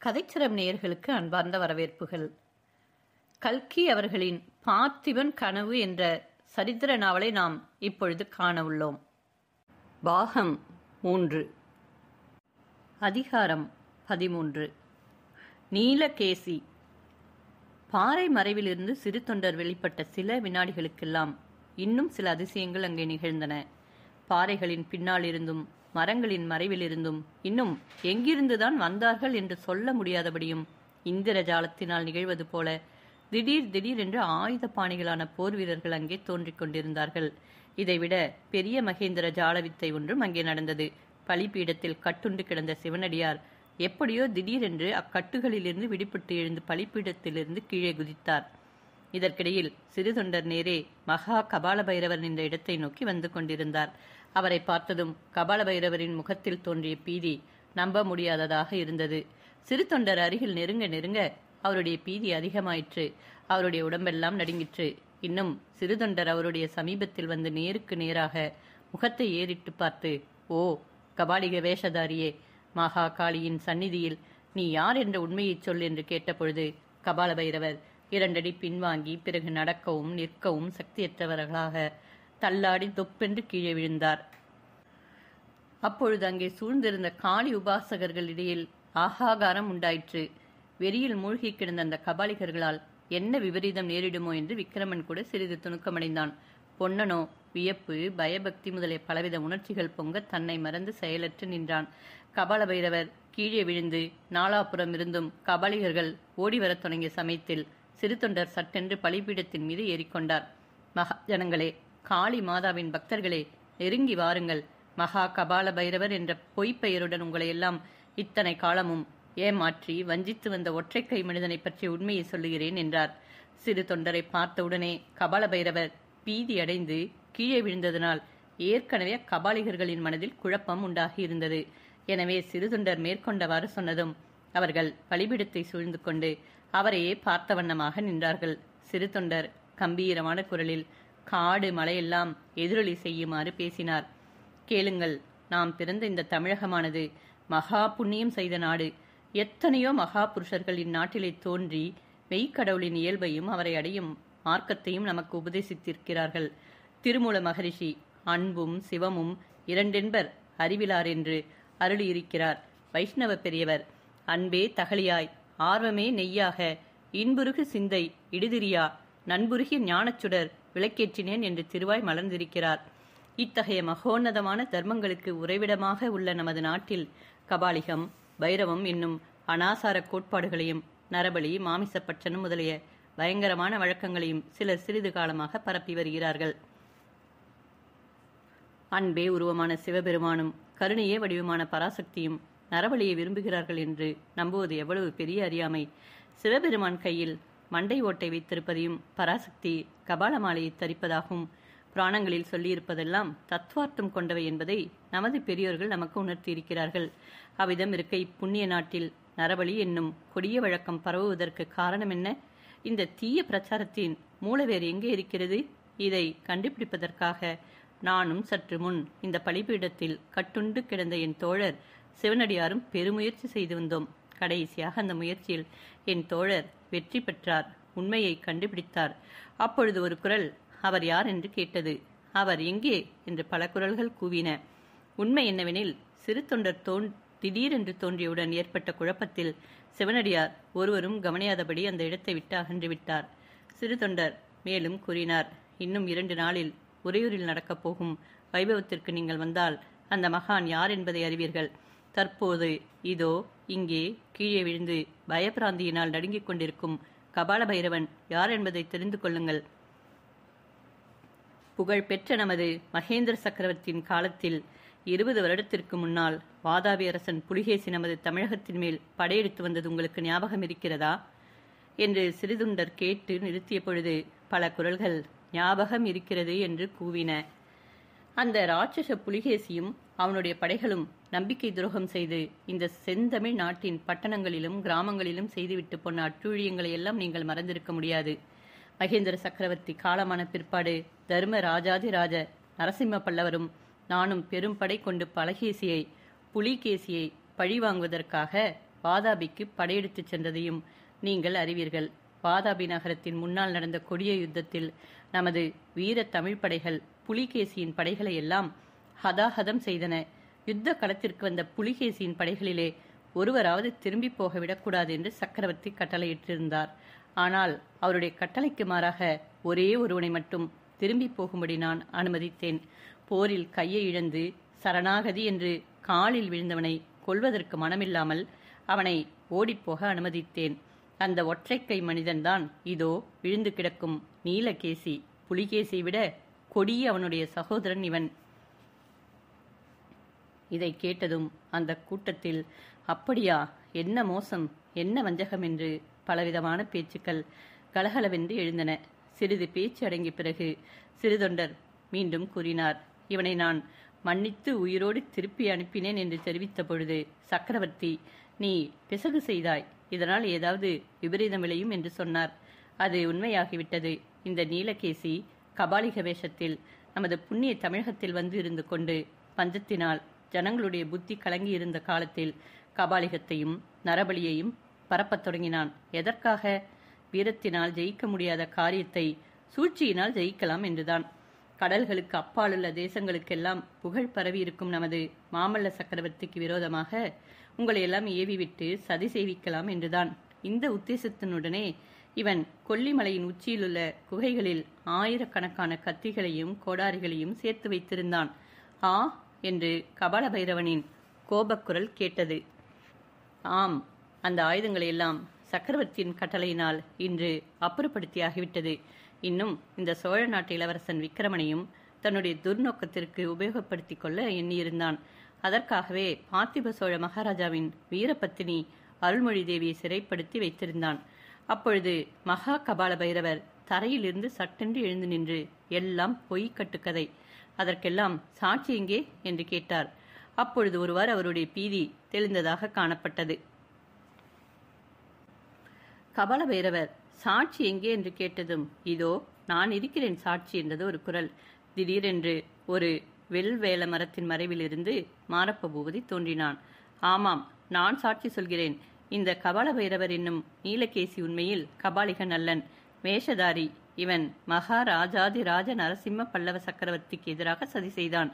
கதைச்சிரம் நேயர்களுக்கு அன்பார்ந்த வரவேற்புகள். கல்கி அவர்களின் பார்த்திபன் கனவு என்ற சரித்திர நாவலை நாம் இப்பொழுது காண உள்ளோம். பாகம் 3, அதிகாரம் 13. நீலகேசி. பாறை மறைவிலிருந்து சிறு தொண்டர் வெளிப்பட்ட சில வினாடிகளுக்கெல்லாம் இன்னும் சில அதிசயங்கள் அங்கே நிகழ்ந்தன. பாறைகளின் பின்னால் இருந்தும் மரங்களின் மறைவிலிருந்தும் இன்னும் எங்கிருந்துதான் வந்தார்கள் என்று சொல்ல முடியாதபடியும் இந்திர ஜாலத்தினால் நிகழ்வது போல திடீர் திடீர் என்று ஆயுத பாணிகளான போர் வீரர்கள் அங்கே தோன்றிக் கொண்டிருந்தார்கள். இதைவிட பெரிய மகேந்திர ஜால வித்தை ஒன்றும் அங்கே நடந்தது. பலிப்பீடத்தில் கட்டுண்டு கிடந்த சிவனடியார் எப்படியோ திடீரென்று அக்கட்டுகளிலிருந்து விடுபட்டு எழுந்து பலிப்பீடத்திலிருந்து கீழே குதித்தார். இதற்கிடையில் சிறு தொண்டர் நேரே மகா கபால பைரவர் என்ற இடத்தை நோக்கி வந்து கொண்டிருந்தார். அவரை பார்த்ததும் கபால பைரவரின் முகத்தில் தோன்றிய பீதி நம்ப முடியாததாக இருந்தது. சிறு தொண்டர் அருகில் நெருங்க நெருங்க அவருடைய பீதி அதிகமாயிற்று. அவருடைய உடம்பெல்லாம் நடுங்கிற்று. இன்னும் சிறு தொண்டர் அவருடைய சமீபத்தில் வந்து நேருக்கு நேராக முகத்தை ஏறிட்டு பார்த்து, "ஓ கபாலிக வேஷதாரியே, மகா காளியின் சந்நிதியில் நீ யார் என்ற உண்மையை சொல்" என்று கேட்டபொழுது கபால பைரவர் 2 அடி பின்வாங்கி பிறகு நடக்கவும் நிற்கவும் சக்தியற்றவர்களாக தள்ளாடி தொப்பென்று கீழே விழுந்தார். அப்பொழுது அங்கே சூழ்ந்திருந்த காளி உபாசகர்களிடையில் ஆகாகாரம் உண்டாயிற்று. வெறியில் மூழ்கி கிடந்த அந்த கபாலிகர்களால் என்ன விபரீதம் நேரிடுமோ என்று விக்கிரமன் கூட சிறிது துணுக்கமடைந்தான். பொன்னனோ வியப்பு, பயபக்தி முதலிய பலவித உணர்ச்சிகள் பொங்க தன்னை மறந்து செயலற்று நின்றான். கபால பைரவர் கீழே விழுந்து நாலாபுறம் இருந்தும் கபாலிகர்கள் ஓடிவரத் தொடங்கிய சமயத்தில் சிறு தொண்டர் சட்டென்று பலிபீடத்தின் மீது ஏறிக்கொண்டார். மகா ஜனங்களே, காளி மாதாவின் பக்தர்களே, நெருங்கி வாருங்கள். மகா கபால பைரவர் என்ற பொய்ப்பெயருடன் உங்களையெல்லாம் இத்தனை காலமும் ஏமாற்றி வஞ்சித்து வந்த ஒற்றை கை மனிதனை பற்றிய உண்மையை சொல்லுகிறேன் என்றார். சிறு தொண்டரை பார்த்தவுடனே கபால பைரவர் பீதி அடைந்து கீழே விழுந்ததனால் ஏற்கனவே கபாலிகர்களின் மனதில் குழப்பம் உண்டாகி இருந்தது. எனவே சிறு தொண்டர் மேற்கொண்டவாறு சொன்னதும் அவர்கள் பலிபீடத்தை சூழ்ந்து கொண்டு அவரையே பார்த்த வண்ணமாக நின்றார்கள். சிறு தொண்டர் கம்பீரமான குரலில் காடு மலையெல்லாம் எதிரொலி செய்யுமாறு பேசினார். கேளுங்கள், நாம் பிறந்த இந்த தமிழகமானது மகா புண்ணியம் செய்த நாடு. எத்தனையோ மகா புருஷர்கள் இந்நாட்டிலே தோன்றி மெய்க்கடவுளின் இயல்பையும் அவரை அடையும் மார்க்கத்தையும் நமக்கு உபதேசித்திருக்கிறார்கள். திருமூல மகரிஷி அன்பும் சிவமும் 2 என்பர் அறிவிலார் என்று அருளியிருக்கிறார். வைஷ்ணவ பெரியவர் அன்பே தகலியாய் ஆர்வமே நெய்யாக இன்புருகு சிந்தை இடுதிரியா நண்புருகிய ஞானச்சுடர் விளக்கேற்றினேன் என்று திருவாய் மலர்ந்திருக்கிறார். இத்தகைய மகோன்னதமான தர்மங்களுக்கு உறைவிடமாக உள்ள நமது நாட்டில் கபாலிகம், பைரவம் என்னும் அனாசார கோட்பாடுகளையும் நரபலி, மாமிசப்பட்சணம் முதலிய பயங்கரமான வழக்கங்களையும் சிலர் சிறிது காலமாக பரப்பி வருகிறார்கள். அன்பே உருவமான சிவபெருமானும் கருணையே வடிவமான பராசக்தியும் நரபலியை விரும்புகிறார்கள் என்று நம்புவது எவ்வளவு பெரிய அறியாமை! சிவபெருமான் கையில் மண்டை ஓட்டை வைத்திருப்பதையும் பராசக்தி கபால மாலையை தரிப்பதாகவும் புராணங்களில் சொல்லியிருப்பதெல்லாம் தத்துவார்த்தம் கொண்டவை என்பதை நமது பெரியோர்கள் நமக்கு உணர்த்தியிருக்கிறார்கள். அவ்விதம் இருக்க இப்புண்ணிய நாட்டில் நரபலி என்னும் கொடிய வழக்கம் பரவுவதற்கு காரணம் என்ன? இந்த தீய பிரச்சாரத்தின் மூல வேறு எங்கே இருக்கிறது? இதை கண்டுபிடிப்பதற்காக நானும் சற்று முன் இந்த பலிபீடத்தில் கட்டுண்டு கிடந்த என் தோழர் சிவனடியாரும் பெருமுயற்சி செய்து வந்தோம். கடைசியாக அந்த முயற்சியில் என் தோழர் வெற்றி பெற்றார், உண்மையை கண்டுபிடித்தார். அப்பொழுது ஒரு குரல் அவர் யார் என்று கேட்டது. அவர் எங்கே என்று பல குரல்கள் கூவின. உண்மை என்னவெனில், சிறு தொண்டர் திடீரென்று தோன்றியவுடன் ஏற்பட்ட குழப்பத்தில் சிவனடியார் ஒருவரும் கவனியாதபடி அந்த இடத்தை விட்டு அகன்று விட்டார். சிறு தொண்டர் மேலும் கூறினார், இன்னும் 2 நாளில் உறையூரில் நடக்கப் போகும் வைபவத்திற்கு நீங்கள் வந்தால் அந்த மகான் யார் என்பதை அறிவீர்கள். தற்போது இதோ இங்கே கீழே விழுந்து பயப்பிராந்தியினால் நடுங்கிக் கொண்டிருக்கும் கபால பைரவன் யார் என்பதை தெரிந்து கொள்ளுங்கள். புகழ்பெற்ற நமது மகேந்திர சக்கரவர்த்தியின் காலத்தில் 20 வருடத்திற்கு முன்னால் வாதாபி அரசன் புலிகேசி நமது தமிழகத்தின் மேல் படையெடுத்து வந்தது உங்களுக்கு ஞாபகம் இருக்கிறதா என்று சிறுதுண்டர் கேட்டு நிறுத்திய பொழுது பல குரல்கள் ஞாபகம் இருக்கிறது என்று கூவின. அந்த ராட்சச புலிகேசியும் அவனுடைய படைகளும் நம்பிக்கை துரோகம் செய்து இந்த செந்தமிழ் நாட்டின் பட்டணங்களிலும் கிராமங்களிலும் செய்துவிட்டு போன அட்டூழியங்களை எல்லாம் நீங்கள் மறந்திருக்க முடியாது. மகேந்திர சக்கரவர்த்தி காலமான பிற்பாடு தர்ம ராஜாதிராஜ நரசிம்ம பல்லவரும் நானும் பெரும் படை கொண்டு புலிகேசியை பழி வாங்குவதற்காக வாதாபிக்கு படையெடுத்துச் சென்றதையும் நீங்கள் அறிவீர்கள். வாதாபி நகரத்தின் முன்னால் நடந்த கொடிய யுத்தத்தில் நமது வீர தமிழ் படைகள் புலிகேசியின் படைகளை எல்லாம் ஹதாஹதம் செய்தன. யுத்த களத்திற்கு வந்த புலிகேசியின் படைகளிலே ஒருவராவது திரும்பி போகவிடக்கூடாது என்று சக்கரவர்த்தி கட்டளையிட்டிருந்தார். ஆனால் அவருடைய கட்டளைக்கு மாறாக ஒரே ஒருவனை மட்டும் திரும்பி போகும்படி நான் அனுமதித்தேன். போரில் கையை இழந்து சரணாகதி என்று காலில் விழுந்தவனை கொல்வதற்கு மனமில்லாமல் அவனை ஓடிப்போக அனுமதித்தேன். அந்த ஒற்றைக்கை மனிதன்தான் இதோ விழுந்து கிடக்கும் நீலகேசி. புலிகேசியை விட கொடிய அவனுடைய சகோதரன் இவன். இதை கேட்டதும் அந்த கூட்டத்தில் அப்படியா, என்ன மோசம், என்ன வஞ்சகம் என்று பலவிதமான பேச்சுக்கள் கலகலவென்று எழுந்தன. சிறிது பேச்சு அடங்கிய பிறகு சிறுதொண்டர் மீண்டும் கூறினார், இவனை நான் மன்னித்து உயிரோடு திருப்பி அனுப்பினேன் என்று தெரிவித்த பொழுது சக்கரவர்த்தி, நீ பிசகு செய்தாய், இதனால் ஏதாவது விபரீதம் விளையும் என்று சொன்னார். அது உண்மையாகிவிட்டது. இந்த நீலகேசி கபாலிக வேஷத்தில் நமது புண்ணிய தமிழகத்தில் வந்து இருந்து கொண்டு பஞ்சத்தினால் ஜனங்களுடைய புத்தி கலங்கி இருந்த காலத்தில் கபாலிகத்தையும் நரபலியையும் பரப்பத் தொடங்கினான். எதற்காக? வீரத்தினால் ஜெயிக்க முடியாத காரியத்தை சூழ்ச்சியினால் ஜெயிக்கலாம் என்றுதான். கடல்களுக்கு அப்பாலுள்ள தேசங்களுக்கெல்லாம் புகழ் பரவி இருக்கும் நமது மாமல்ல சக்கரவர்த்திக்கு விரோதமாக உங்களை எல்லாம் ஏவிவிட்டு சதி செய்விக்கலாம் என்றுதான். இந்த உத்தேசத்தினுடனே இவன் கொல்லிமலையின் உச்சியிலுள்ள குகைகளில் ஆயிரக்கணக்கான கத்திகளையும் கோடாரிகளையும் சேர்த்து வைத்திருந்தான். ஆ என்று கபால பைரவனின் கோபக்குரல் கேட்டது. ஆம், அந்த ஆயுதங்களை எல்லாம் சக்கரவர்த்தியின் கட்டளையினால் இன்று அப்புறப்படுத்தியாகிவிட்டது. இன்னும் இந்த சோழ நாட்டு இளவரசன் விக்கிரமனையும் தன்னுடைய துர்நோக்கத்திற்கு உபயோகப்படுத்திக் கொள்ள எண்ணியிருந்தான். அதற்காகவே பார்த்திப சோழ மகாராஜாவின் வீரபத்தினி அருள்மொழி தேவியை சிறைப்படுத்தி வைத்திருந்தான். அப்பொழுது மகா கபால பைரவர் தரையிலிருந்து சட்டென்று எழுந்து நின்று, எல்லாம் பொய் கட்டுக்கதை, அதற்கெல்லாம் சாட்சி எங்கே என்று கேட்டார். அப்பொழுது ஒருவர் அவருடைய பீதி தெளிந்ததாக காணப்பட்டது. கபால பைரவர் சாட்சி எங்கே என்று கேட்டதும், இதோ நான் இருக்கிறேன் சாட்சி என்றது ஒரு குரல். திடீரென்று ஒரு வெல்வேல மரத்தின் மறைவிலிருந்து மாரப்ப பூபதி தோன்றினான். ஆமாம், நான் சாட்சி சொல்கிறேன். இந்த கபால பைரவர் என்னும் நீலகேசி உண்மையில் கபாலிகன் அல்லன், வேஷதாரி. இவன் மகாராஜாதி ராஜ நரசிம்ம பல்லவ சக்கரவர்த்திக்கு எதிராக சதி செய்தான்.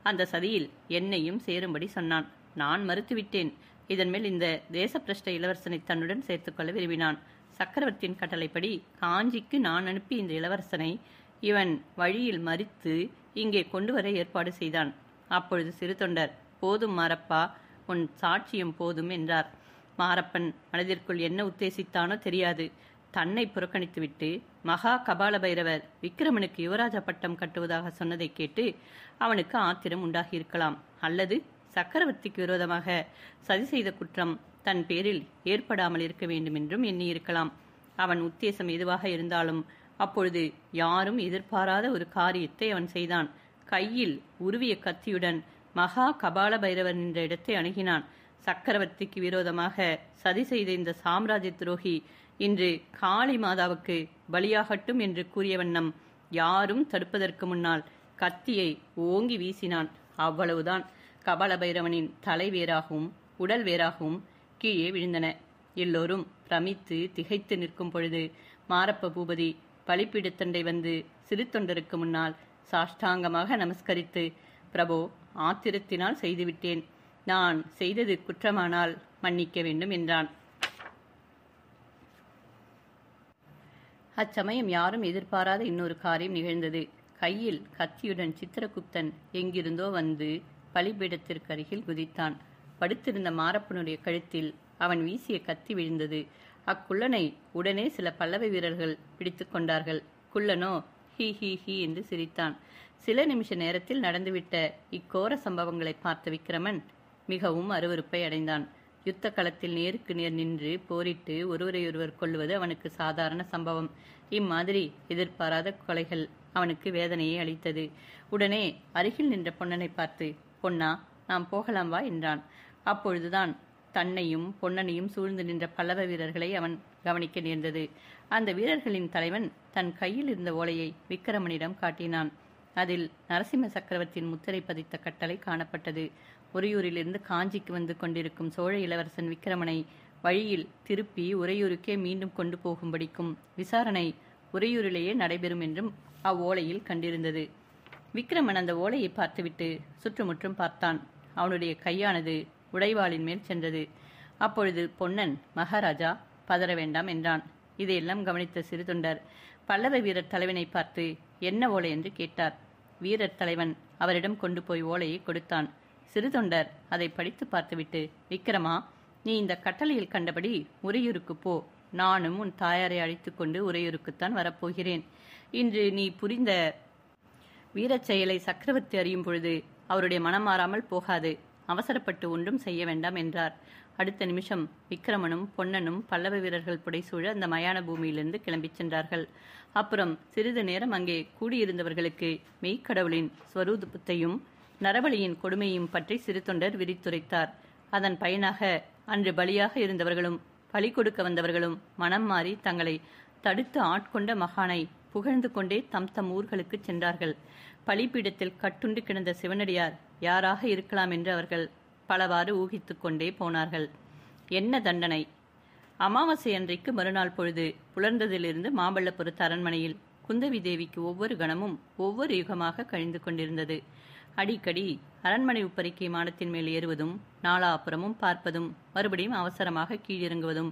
அந்த சதியில் என்னையும் சேரும்படி சொன்னான். நான் மறுத்துவிட்டேன். இதன் மேல் இந்த தேசப்பிரஷ்ட இளவரசனை தன்னுடன் சேர்த்துக்கொள்ள விரும்பினான். சக்கரவர்த்தியின் கட்டளைப்படி காஞ்சிக்கு நான் அனுப்பி இந்த இளவரசனை இவன் வழியில் மறித்து இங்கே கொண்டு வர ஏற்பாடு செய்தான். அப்பொழுது சிறு தொண்டர், போதும் மாரப்பா, உன் சாட்சியம் போதும் என்றார். மாரப்பன் மனதிற்குள் என்ன உத்தேசித்தானோ தெரியாது. தன்னை புறக்கணித்துவிட்டு மகா கபால பைரவர் விக்கிரமனுக்கு யுவராஜ பட்டம் கட்டுவதாக சொன்னதை கேட்டு அவனுக்கு ஆத்திரம் உண்டாகியிருக்கலாம். அல்லது சக்கரவர்த்திக்கு விரோதமாக சதி செய்த குற்றம் தன் பேரில் ஏற்படாமல் இருக்க வேண்டும் என்றும் எண்ணியிருக்கலாம். அவன் உத்தேசம் எதுவாக இருந்தாலும் அப்பொழுது யாரும் எதிர்பாராத ஒரு காரியத்தை அவன் செய்தான். கையில் உருவிய கத்தியுடன் மகா கபால பைரவர் என்ற இடத்தை அணுகினான். சக்கரவர்த்திக்கு விரோதமாக சதி செய்த இந்த சாம்ராஜ்ய துரோகி இன்று காளி மாதாவுக்கு பலியாகட்டும் என்று கூறிய வண்ணம் யாரும் தடுப்பதற்கு முன்னால் கத்தியை ஓங்கி வீசினான். அவ்வளவுதான். கபால பைரவனின் தலை வேறாகவும் உடல் வேறாகவும் கீழே விழுந்தன. எல்லோரும் பிரமித்து திகைத்து நிற்கும் பொழுது மாரப்ப பூபதி பலிப்பீடத்தண்டை வந்து சிறு தொண்டருக்கு முன்னால் சாஷ்டாங்கமாக நமஸ்கரித்து, பிரபோ, ஆத்திரத்தினால் செய்துவிட்டேன். நான் செய்தது குற்றமானால் மன்னிக்க வேண்டும் என்றான். அச்சமயம் யாரும் எதிர்பாராத இன்னொரு காரியம் நிகழ்ந்தது. கையில் கத்தியுடன் சித்திரகுப்தன் எங்கிருந்தோ வந்து பலிபீடத்திற்கு அருகில் குதித்தான். படுத்திருந்த மாரப்பனுடைய கழுத்தில் அவன் வீசிய கத்தி விழுந்தது. அக்குள்ளனை உடனே சில பல்லவ வீரர்கள் பிடித்து கொண்டார்கள். குள்ளனோ ஹி ஹி ஹி என்று சிரித்தான். சில நிமிஷ நேரத்தில் நடந்துவிட்ட இக்கோர சம்பவங்களை பார்த்த விக்கிரமன் மிகவும் அருவருப்பை அடைந்தான். யுத்த களத்தில் நேருக்கு நேர் நின்று போரிட்டு ஒருவரையொருவர் கொள்வது அவனுக்கு சாதாரண சம்பவம். இம்மாதிரி எதிர்பாராத கொலைகள் அவனுக்கு வேதனையை அளித்தது. உடனே அருகில் நின்ற பொன்னனை பார்த்து, பொன்னா, நாம் போகலாம் வா என்றான். அப்பொழுதுதான் தன்னையும் பொன்னனையும் சூழ்ந்து நின்ற பல்லவ வீரர்களை அவன் கவனிக்க நேர்ந்தது. அந்த வீரர்களின் தலைவன் தன் கையில் இருந்த ஓலையை விக்கிரமனிடம் காட்டினான். அதில் நரசிம்ம சக்கரவர்த்தியின் முத்திரை பதித்த கட்டளை காணப்பட்டது. உறையூரிலிருந்து காஞ்சிக்கு வந்து கொண்டிருக்கும் சோழ இளவரசன் விக்கிரமனை வழியில் திருப்பி உறையூருக்கே மீண்டும் கொண்டு போகும்படிக்கும் விசாரணை உறையூரிலேயே நடைபெறும் என்றும் அவ்வோலையில் கண்டிருந்தது. விக்கிரமன் அந்த ஓலையை பார்த்துவிட்டு சுற்றுமுற்றும் பார்த்தான். அவனுடைய கையானது உடைவாளின் மேல் சென்றது. அப்பொழுது பொன்னன், மகாராஜா, பதற வேண்டாம் என்றான். இதையெல்லாம் கவனித்த சிறு தொண்டர் பல்லவ வீரர் தலைவனை பார்த்து என்ன ஓலை என்று கேட்டார். வீரர் தலைவன் அவரிடம் கொண்டு போய் ஓலையை கொடுத்தான். சிறு தொண்டர் அதை படித்து பார்த்துவிட்டு, விக்கிரமா, நீ இந்த கட்டளையில் கண்டபடி உறையூருக்கு போ. நானும் உன் தாயாரை அழைத்து கொண்டு உறையூருக்குத்தான் வரப்போகிறேன். இன்று நீ புரிந்த வீரச் செயலை சக்கரவர்த்தி அறியும் பொழுது அவருடைய மனம் மாறாமல் போகாது. அவசரப்பட்டு ஒன்றும் செய்ய வேண்டாம் என்றார். அடுத்த நிமிஷம் விக்கிரமனும் பொன்னனும் பல்லவ வீரர்கள் புடைசூழ அந்த மயான பூமியிலிருந்து கிளம்பிச் சென்றார்கள். அப்புறம் சிறிது நேரம் அங்கே கூடியிருந்தவர்களுக்கு மெய்க்கடவுளின் ஸ்வரூபத்தையும் நரபலியின் கொடுமையும் பற்றி சிறு தொண்டர் விரித்துரைத்தார். அதன் பயனாக அன்று பலியாக இருந்தவர்களும் பலி கொடுக்க வந்தவர்களும் மனம் மாறி தங்களை தடுத்து ஆட்கொண்ட மகானை புகழ்ந்து கொண்டே தம் தம் ஊர்களுக்கு சென்றார்கள். பலிப்பீடத்தில் கட்டுண்டு கிடந்த சிவனடியார் யாராக இருக்கலாம் என்று அவர்கள் பலவாறு ஊகித்து கொண்டே போனார்கள். என்ன தண்டனை! அமாவாசை அன்றைக்கு மறுநாள் பொழுது புலர்ந்ததிலிருந்து மாமல்லபுரத்து அரண்மனையில் குந்தவி தேவிக்கு ஒவ்வொரு கணமும் ஒவ்வொரு யுகமாக கழிந்து கொண்டிருந்தது. அடிக்கடி அரண்மனை உப்பரிக்கை மாடத்தின் மேல் ஏறுவதும் நாலாப்புறமும் பார்ப்பதும் மறுபடியும் அவசரமாக கீழிறங்குவதும்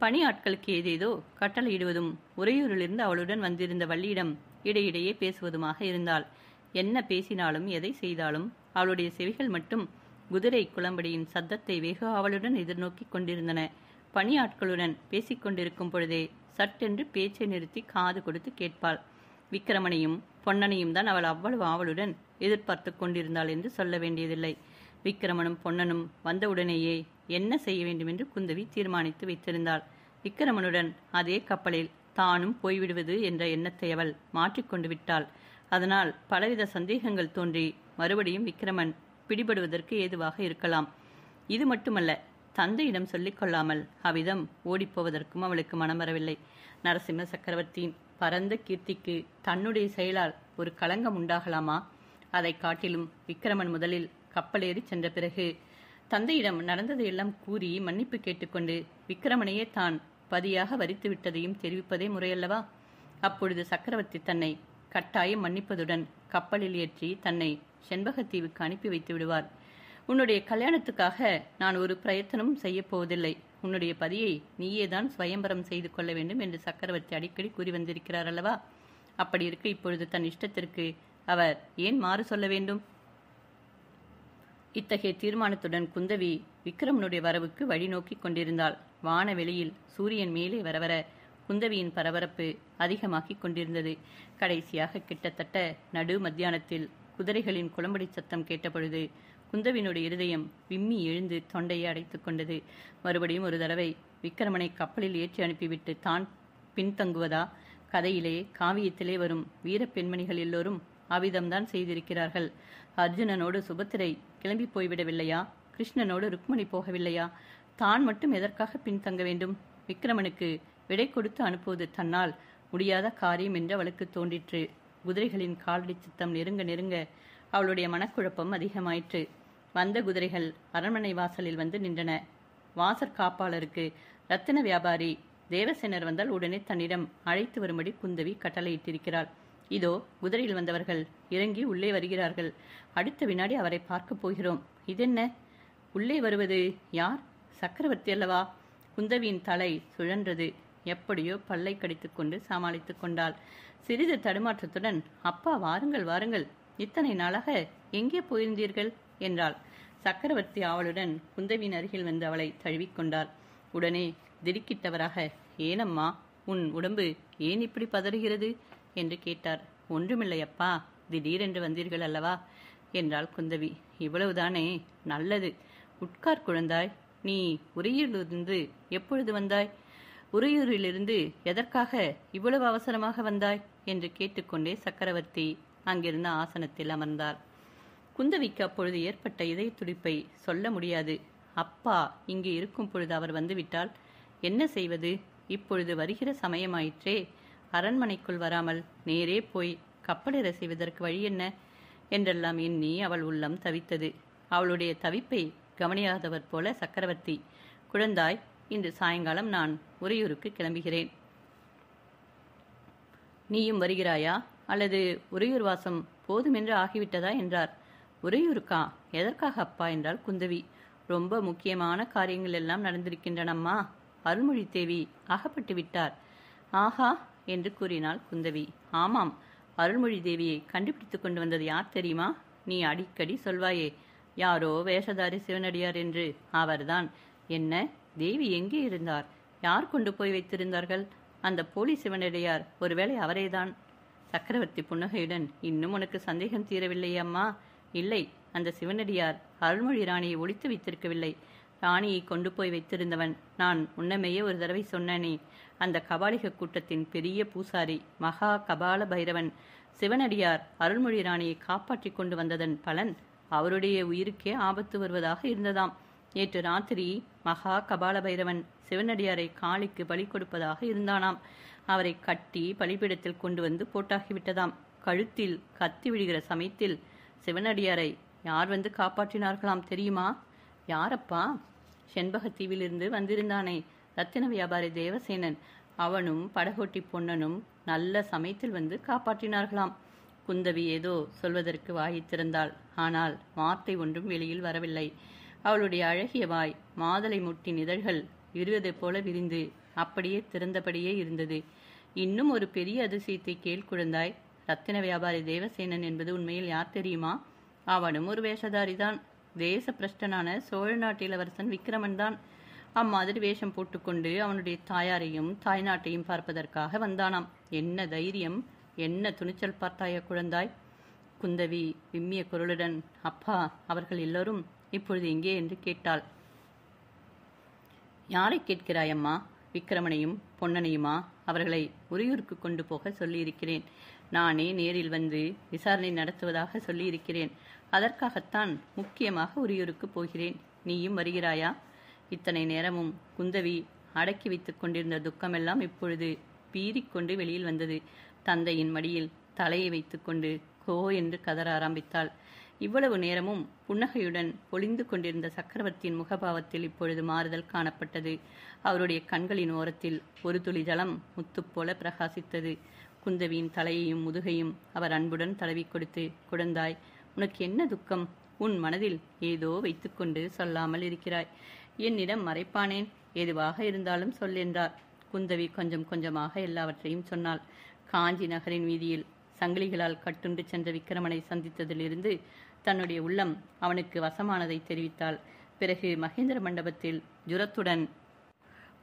பணியாட்களுக்கு ஏதேதோ கட்டளையிடுவதும் உறையூரிலிருந்து அவளுடன் வந்திருந்த வள்ளியிடம் இடையிடையே பேசுவதுமாக இருந்தாள். என்ன பேசினாலும் எதை செய்தாலும் அவளுடைய செவிகள் மட்டும் குதிரை குளம்படியின் சத்தத்தை வெகு அவளுடன் எதிர்நோக்கி கொண்டிருந்தன. பணியாட்களுடன் பேசிக்கொண்டிருக்கும் பொழுதே சட்டென்று பேச்சை நிறுத்தி காது கொடுத்து கேட்பாள். விக்கிரமனையும் பொன்னனையும் தான் அவள் அவ்வளவு ஆவலுடன் எதிர்பார்த்து கொண்டிருந்தாள் என்று சொல்ல வேண்டியதில்லை. விக்கிரமனும் பொன்னனும் வந்தவுடனேயே என்ன செய்ய வேண்டும் என்று குந்தவி தீர்மானித்து வைத்திருந்தாள். விக்கிரமனுடன் அதே கப்பலில் தானும் போய்விடுவது என்ற எண்ணத்தை அவள் மாற்றிக்கொண்டு விட்டாள். அதனால் பலவித சந்தேகங்கள் தோன்றி மறுபடியும் விக்கிரமன் பிடிபடுவதற்கு ஏதுவாக இருக்கலாம். இது மட்டுமல்ல, தந்தையிடம் சொல்லிக் கொள்ளாமல் அவ்விதம் ஓடிப்போவதற்கும் அவளுக்கு மனம் வரவில்லை. நரசிம்ம சக்கரவர்த்தியின் பரந்த கீர்த்திக்கு தன்னுடைய செயலால் ஒரு களங்கம் உண்டாகலாமா? அதை காட்டிலும் விக்கிரமன் முதலில் கப்பலேறி சென்ற பிறகு தந்தையிடம் நடந்ததையெல்லாம் கூறி மன்னிப்பு கேட்டுக்கொண்டு விக்கிரமனையே தான் பதியாக வரித்து விட்டதையும் தெரிவிப்பதே முறையல்லவா? அப்பொழுது சக்கரவர்த்தி தன்னை கட்டாயம் மன்னிப்பதுடன் கப்பலில் ஏற்றி தன்னை செண்பகத்தீவுக்கு அனுப்பி வைத்து விடுவார். உன்னுடைய கல்யாணத்துக்காக நான் ஒரு பிரயத்தனமும் செய்ய போவதில்லை. உன்னுடைய பதியை நீயேதான் சுயம்பரம் செய்து கொள்ள வேண்டும் என்று சக்கரவர்த்தி அடிக்கடி கூறி வந்திருக்கிறார் அல்லவா? அப்படி இருக்க இப்பொழுது தன் இஷ்டத்திற்கு அவர் ஏன் மாறு சொல்ல வேண்டும்? இத்தகைய தீர்மானத்துடன் குந்தவி விக்கிரமனுடைய வரவுக்கு வழி நோக்கி கொண்டிருந்தாள். வானவெளியில் சூரியன் மேலே வரவர குந்தவியின் பரபரப்பு அதிகமாகிக் கொண்டிருந்தது. கடைசியாக கிட்டத்தட்ட நடு மத்தியானத்தில் குதிரைகளின் குளம்படி சத்தம் கேட்டபொழுது குந்தவினுடைய இருதயம் விம்மி எழுந்து தொண்டையை அடைத்துக் கொண்டது. மறுபடியும் ஒரு தடவை விக்கிரமனை கப்பலில் ஏற்றி அனுப்பிவிட்டு தான் பின்தங்குவதா? கதையிலே காவியத்திலே வரும் வீர பெண்மணிகள் எல்லோரும் அவ்விதம்தான் செய்திருக்கிறார்கள். அர்ஜுனனோடு சுபத்திரை கிளம்பி போய்விடவில்லையா? கிருஷ்ணனோடு ருக்மணி போகவில்லையா? தான் மட்டும் எதற்காக பின்தங்க வேண்டும்? விக்கிரமனுக்கு விடை கொடுத்து அனுப்புவது தன்னால் முடியாத காரியம் என்று அவளுக்கு தோன்றிற்று. குதிரைகளின் காலடி சித்தம் நெருங்க நெருங்க அவளுடைய மனக்குழப்பம் அதிகமாயிற்று. வந்த குதிரைகள் அரண்மனை வாசலில் வந்து நின்றன. வாசற் காப்பாளருக்கு ரத்தின வியாபாரி தேவசேனர் வந்தால் உடனே தன்னிடம் அழைத்து வரும்படி குந்தவி கட்டளையிட்டிருக்கிறாள். இதோ குதிரையில் வந்தவர்கள் இறங்கி உள்ளே வருகிறார்கள். அடுத்த வினாடி அவரை பார்க்க போகிறோம். இதென்ன? உள்ளே வருவது யார்? சக்கரவர்த்தி அல்லவா? குந்தவியின் தலை சுழன்றது. எப்படியோ பல்லை கடித்துக் கொண்டு சமாளித்துக் கொண்டாள். சிறிது தடுமாற்றத்துடன், அப்பா, வாருங்கள் வாருங்கள், இத்தனை நாளாக எங்கே போயிருந்தீர்கள் என்றாள். சக்கரவர்த்தி ஆவலுடன் குந்தவியின் அருகில் வந்து அவளை தழுவிக்கொண்டார். உடனே திடுக்கிட்டவராக, ஏனம்மா, உன் உடம்பு ஏன் இப்படி பதறுகிறது என்று கேட்டார். ஒன்றுமில்லை அப்பா, திடீரென்று வந்தீர்கள் அல்லவா என்றாள் குந்தவி. இவ்வளவுதானே? நல்லது. உட்கார் குழந்தாய். நீ உறையூரிலிருந்து எப்பொழுது வந்தாய்? உறையூரிலிருந்து எதற்காக இவ்வளவு அவசரமாக வந்தாய் என்று கேட்டுக்கொண்டே சக்கரவர்த்தி அங்கிருந்த ஆசனத்தில் அமர்ந்தார். குந்தவிக்கு அப்பொழுது ஏற்பட்ட இதய துடிப்பை சொல்ல முடியாது. அப்பா இங்கே இருக்கும் பொழுது அவர் வந்துவிட்டால் என்ன செய்வது? இப்பொழுது வருகிற சமயமாயிற்றே. அரண்மனைக்குள் வராமல் நேரே போய் கப்பலேற செய்வதற்கு வழி என்ன என்றெல்லாம் எண்ணி அவள் உள்ளம் தவித்தது. அவளுடைய தவிப்பை கவனியாதவர் போல சக்கரவர்த்தி, குழந்தாய், இன்று சாயங்காலம் நான் உறையூருக்கு கிளம்புகிறேன். நீயும் வருகிறாயா, அல்லது உறையூர் வாசம் போதுமென்று ஆகிவிட்டதா என்றார். உறையூருக்கா? எதற்காக அப்பா என்றாள் குந்தவி. ரொம்ப முக்கியமான காரியங்கள் எல்லாம் நடந்திருக்கின்றனம்மா. அருள்மொழி தேவி அகப்பட்டு விட்டார். ஆஹா என்று கூறினாள் குந்தவி. ஆமாம், அருள்மொழி தேவியை கண்டுபிடித்து கொண்டு வந்தது யார் தெரியுமா? நீ அடிக்கடி சொல்வாயே, யாரோ வேஷதாரி சிவனடியார் என்று. அவர்தான். என்ன, தேவி எங்கே இருந்தார்? யார் கொண்டு போய் வைத்திருந்தார்கள்? அந்த போலி சிவனடியார். ஒருவேளை அவரேதான். சக்கரவர்த்தி புன்னகையுடன், இன்னும் உனக்கு சந்தேகம் தீரவில்லை அம்மா? இல்லை, அந்த சிவனடியார் அருள்மொழி ராணியை ஒளித்து வைத்திருக்கவில்லை. ராணியை கொண்டு போய் வைத்திருந்தவன் நான் முன்னமேயே ஒரு தடவை சொன்னேனே, அந்த கபாலிக கூட்டத்தின் பெரிய பூசாரி மகா கபால பைரவன். சிவனடியார் அருள்மொழி ராணியை காப்பாற்றி கொண்டு வந்ததன் பலன் அவருடைய உயிருக்கே ஆபத்து வருவதாக இருந்ததாம். நேற்று ராத்திரி மகா கபால பைரவன் சிவனடியாரை காளிக்கு பலி கொடுப்பதாக இருந்தானாம். அவரை கட்டி பலிபீடத்தில் கொண்டு வந்து போட்டாகிவிட்டதாம். கழுத்தில் கத்தி விழுகிற சமயத்தில் சிவனடியாரை யார் வந்து காப்பாற்றினார்களாம் தெரியுமா? யாரப்பா? செண்பகத்தீவிலிருந்து வந்திருந்தானே, ரத்தின வியாபாரி தேவசேனன். அவனும் படகோட்டி பொன்னனும் நல்ல சமயத்தில் வந்து காப்பாற்றினார்களாம். குந்தவி ஏதோ சொல்வதற்கு வாயை திறந்தாள். ஆனால் வார்த்தை ஒன்றும் வெளியில் வரவில்லை. அவளுடைய அழகிய வாய் மாதளை முட்டின் இதழ்கள் விரிவதைப் போல விரிந்து அப்படியே திறந்தபடியே இருந்தது. இன்னும் ஒரு பெரிய அதிசயத்தை கேள் குழந்தாய். ரத்தின வியாபாரி தேவசேனன் என்பது உண்மையில் யார் தெரியுமா? அவனும் ஒரு வேஷதாரிதான். தேச பிரஷ்டனான சோழ நாட்டு இளவரசன் விக்கிரமன் தான். அம்மாதிரி வேஷம் போட்டுக்கொண்டு அவனுடைய தாயாரையும் தாய்நாட்டையும் பார்ப்பதற்காக வந்தானாம். என்ன தைரியம், என்ன துணிச்சல் பார்த்தாய குழந்தாய்? குந்தவி விம்மிய குரலுடன், அப்பா, அவர்கள் எல்லோரும் இப்பொழுது எங்கே என்று கேட்டாள். யாரை கேட்கிறாயம்மா? விக்கிரமனையும் பொன்னனையுமா? அவர்களை உறையூருக்கு கொண்டு போக சொல்லியிருக்கிறேன். நானே நேரில் வந்து விசாரணை நடத்துவதாக சொல்லியிருக்கிறேன். அதற்காகத்தான் முக்கியமாக உறையூருக்கு போகிறேன். நீயும் வருகிறாயா? இத்தனை நேரமும் குந்தவி அடக்கி வைத்துக் கொண்டிருந்த துக்கமெல்லாம் இப்பொழுது பீறிக்கொண்டு வெளியில் வந்தது. தந்தையின் மடியில் தலையை வைத்துக்கொண்டு கோ என்று கதற ஆரம்பித்தாள். இவ்வளவு நேரமும் புன்னகையுடன் பொழிந்து கொண்டிருந்த சக்கரவர்த்தியின் முகபாவத்தில் இப்பொழுது மாறுதல் காணப்பட்டது. அவருடைய கண்களின் ஓரத்தில் ஒரு துளி ஜலம் முத்து போல பிரகாசித்தது. குந்தவியின் தலையையும் முதுகையும் அவர் அன்புடன் தடவி கொடுத்து, குழந்தாய், உனக்கு என்ன துக்கம்? உன் மனதில் ஏதோ வைத்துக்கொண்டு சொல்லாமல் இருக்கிறாய். என்னிடம் மறைப்பானேன்? எதுவாக இருந்தாலும் சொல் என்றார். குந்தவி கொஞ்சம் கொஞ்சமாக எல்லாவற்றையும் சொன்னாள். காஞ்சி நகரின் வீதியில் சங்கிலிகளால் கட்டுண்டு சென்ற விக்கிரமனை சந்தித்ததிலிருந்து தன்னுடைய உள்ளம் அவனுக்கு வசமானதை தெரிவித்தாள். பிறகு மகேந்திர மண்டபத்தில் ஜுரத்துடன்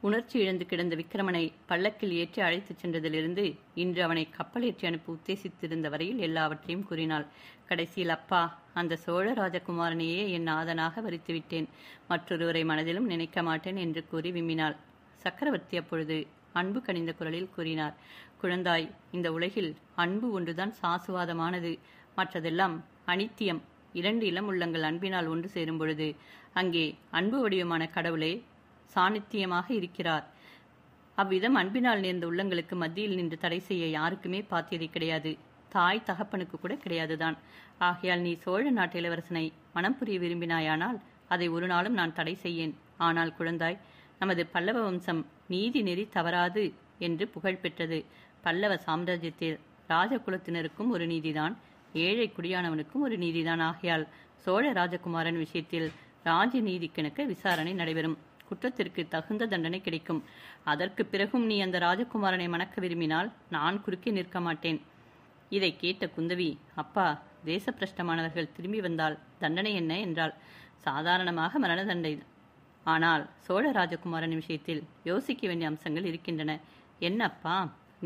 உணர்ச்சி இழந்து கிடந்த விக்கிரமனை பல்லக்கில் ஏற்றி அழைத்துச் சென்றதிலிருந்து இன்று அவனை கப்பல் ஏற்றி அனுப்ப உத்தேசித்திருந்த வரையில் எல்லாவற்றையும் கூறினாள். கடைசியில், அப்பா, அந்த சோழ ராஜகுமாரனையே என் நாதனாக வரித்துவிட்டேன். மற்றொருவரை மனதிலும் நினைக்க மாட்டேன் என்று கூறி விம்மினாள். சக்கரவர்த்தி அப்பொழுது அன்பு கனிந்த குரலில் கூறினார். குழந்தாய், இந்த உலகில் அன்பு ஒன்றுதான் சாசுவாதமானது. மற்றதெல்லாம் அனித்தியம். இரண்டு இளம் உள்ளங்கள் அன்பினால் ஒன்று சேரும் பொழுது அங்கே அன்பு வடிவமான கடவுளே சாநித்தியமாக இருக்கிறார். அவ்விதம் அன்பினால் நேர்ந்த உள்ளங்களுக்கு மத்தியில் நின்று தடை செய்ய யாருக்குமே பாத்தியதை கிடையாது. தாய் தகப்பனுக்கு கூட கிடையாதுதான். ஆகையால் நீ சோழ நாட்டு இளவரசனை மனம் புரிய விரும்பினாயானால் அதை ஒரு நாளும் நான் தடை செய்யேன். ஆனால் குழந்தாய், நமது பல்லவ வம்சம் நீதி நெறி தவறாது என்று புகழ் பெற்றது. பல்லவ சாம்ராஜ்யத்தில் ராஜகுலத்தினருக்கும் ஒரு நீதிதான், ஏழை குடியானவனுக்கும் ஒரு நீதிதான். ஆகையால் சோழ ராஜகுமாரன் விஷயத்தில் ராஜ நீதிக்கெனக்க விசாரணை நடைபெறும். குற்றத்திற்கு தகுந்த தண்டனை கிடைக்கும். அதற்கு பிறகும் நீ அந்த ராஜகுமாரனை மணக்க விரும்பினால் நான் குறுக்கே நிற்க மாட்டேன். இதை கேட்ட குந்தவி, அப்பா, தேசப்பிரஷ்டமானவர்கள் திரும்பி வந்தால் தண்டனை என்ன என்றாள். சாதாரணமாக மரண தண்டனை. ஆனால் சோழ ராஜகுமாரன் விஷயத்தில் யோசிக்க வேண்டிய அம்சங்கள் இருக்கின்றன. என்னப்பா?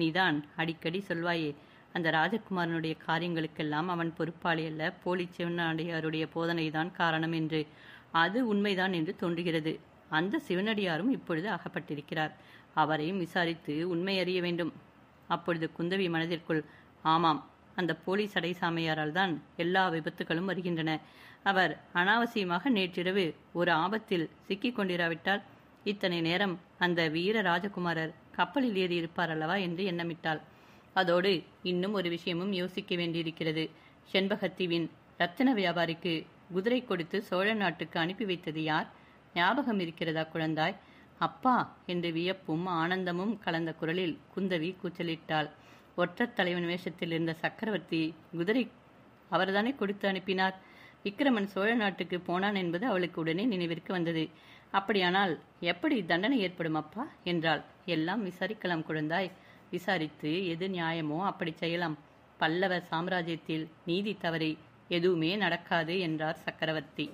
நீதான் அடிக்கடி சொல்வாயே, அந்த ராஜகுமாரனுடைய காரியங்களுக்கெல்லாம் அவன் பொறுப்பாளி அல்ல, போலி சிவனடியாருடைய போதனைதான் காரணம் என்று. அது உண்மைதான் என்று தோன்றுகிறது. அந்த சிவனடியாரும் இப்பொழுது அகப்பட்டிருக்கிறார். அவரையும் விசாரித்து உண்மை அறிய வேண்டும். அப்பொழுது குந்தவி மனதிற்குள், ஆமாம், அந்த போலி சடை சாமையாரால் தான் எல்லா விபத்துகளும் வருகின்றன. அவர் அனாவசியமாக நேற்றிரவு ஒரு ஆபத்தில் சிக்கிக் கொண்டிராவிட்டால் இத்தனை நேரம் அந்த வீர ராஜகுமாரர் கப்பலில் ஏறி இருப்பார் அல்லவா என்று எண்ணமிட்டாள். அதோடு இன்னும் ஒரு விஷயமும் யோசிக்க வேண்டியிருக்கிறது. செண்பகத்தீவின் ரத்தின வியாபாரிக்கு குதிரை கொடுத்து சோழ நாட்டுக்கு அனுப்பி வைத்தது யார்? ஞாபகம் இருக்கிறதா குழந்தாய்? அப்பா என்று வியப்பும் ஆனந்தமும் கலந்த குரலில் குந்தவி கூச்சலிட்டாள். ஒற்றர் தலைவன் வேஷத்தில் இருந்த சக்கரவர்த்தி குதிரை அவர்தானே கொடுத்து அனுப்பினார். விக்கிரமன் சோழ நாட்டுக்கு போனான் என்பது அவளுக்கு உடனே நினைவிற்கு வந்தது. அப்படியானால் எப்படி தண்டனை ஏற்படும் அப்பா என்றாள். எல்லாம் விசாரிக்கலாம் குழந்தாய். விசாரித்து எது நியாயமோ அப்படி செய்யலாம். பல்லவ சாம்ராஜ்யத்தில் நீதி தவறி எதுவுமே நடக்காது என்றார் சக்கரவர்த்தி.